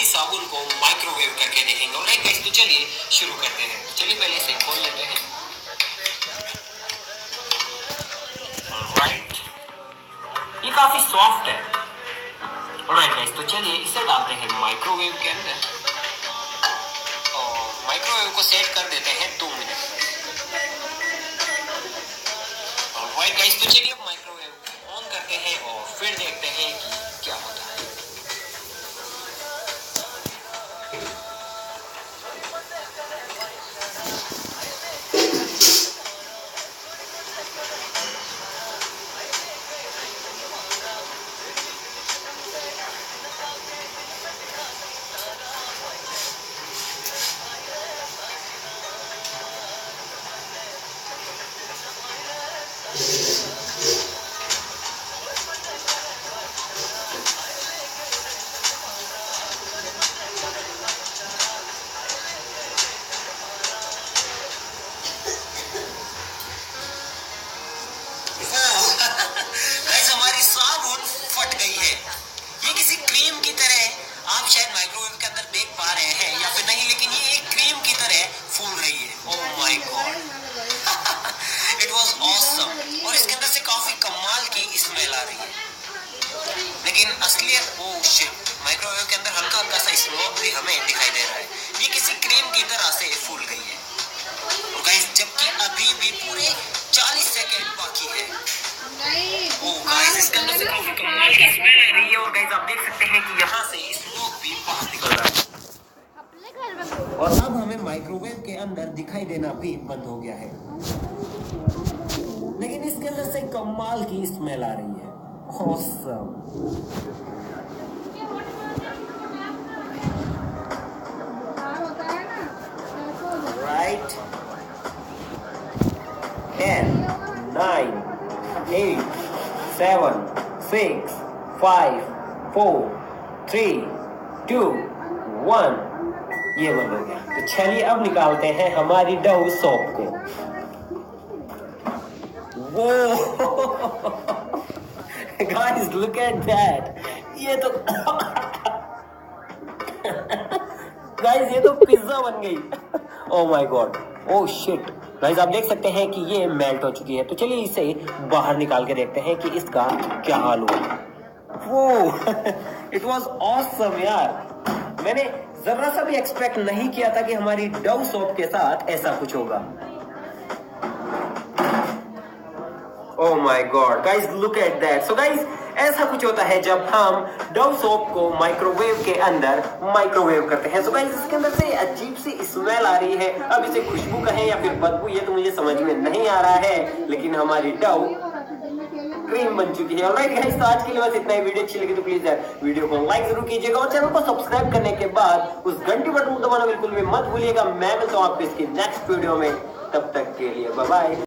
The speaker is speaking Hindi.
की साबुन को माइक्रोवेव करके देखेंगे। ऑलराइट गाइस, तो चलिए शुरू करते हैं। तो चलिए पहले इसे खोल लेते हैं। ऑलराइट, ये काफी सॉफ्ट है। ऑलराइट गाइस, तो चलिए इसे डालते हैं माइक्रोवेव के अंदर और माइक्रोवेव को सेट कर देते हैं 2 मिनट। ऑलराइट गाइस, तो चलिए अब माइक्रोवेव को ऑन करते हैं और फिर देखते हैं कि क्या होता है। हमारी साबुन फट गई है। ये किसी क्रीम की तरह, आप शायद माइक्रोवेव के अंदर देख पा रहे हैं या फिर नहीं, लेकिन ये एक क्रीम की तरह फूल रही है। Oh my God, it was awesome. और इसके अंदर से काफी कमाल की स्मेल आ रही है। लेकिन असलियत, ओह शिट, माइक्रोवेव के अंदर हल्का हल्का सा स्मोक भी हमें दिखाई दे रहा है। ये किसी क्रीम की तरह से फूल गई है। और गाइस, जबकि अभी भी पूरे 40 सेकंड बाकी है। ओह गाइस, इसके अंदर से काफी कमाल की स्मेल आ रही है। और गाइस, आप देख सकते हैं कि यहाँ से स्मोक भी बाहर निकल रहा है। और अब हमें माइक्रोवेव के अंदर दिखाई देना भी बंद हो गया है, लेकिन इसके अंदर से कमाल की स्मेल आ रही है। ऑसम। राइट, 10, 9, 8, 7, 6, 5, 4, 3, 2, 1। ये बंद हो गया। तो चलिए अब निकालते हैं हमारी डव सोप को। वो गाइस, लुक एट दैट। ये तो गाइस, ये तो पिज्जा बन गई। Oh my God, oh shit. Guys, आप देख सकते हैं कि ये मेल्ट हो चुकी है। तो चलिए इसे बाहर निकाल के देखते हैं कि इसका क्या हाल हुआ। वो इट वाज ऑसम यार। मैंने जरा सा भी एक्सपेक्ट नहीं किया था कि हमारी डव सोप के साथ ऐसा कुछ होगा। Oh my God guys, look at that. So guys, ऐसा कुछ होता है जब हम डव सोप को माइक्रोवेव के अंदर माइक्रोवेव करते हैं। सो गाइस, इसके अंदर से अजीब सी स्मेल आ रही है। अब इसे खुशबू कहें या फिर बदबू, ये तो मुझे समझ में नहीं आ रहा है, लेकिन हमारी डव क्रीम बन चुकी है। ऑलराइट गाइस, तो आज के लिए बस इतना ही। वीडियो अच्छी लगी तो प्लीज यार वीडियो को लाइक जरूर कीजिएगा और चैनल को सब्सक्राइब करने के बाद उस घंटी बटन को दबाना बिल्कुल भी मत भूलिएगा। मैं मिलता हूं आपको इसकी नेक्स्ट वीडियो में। तब तक के लिए बाय बाय।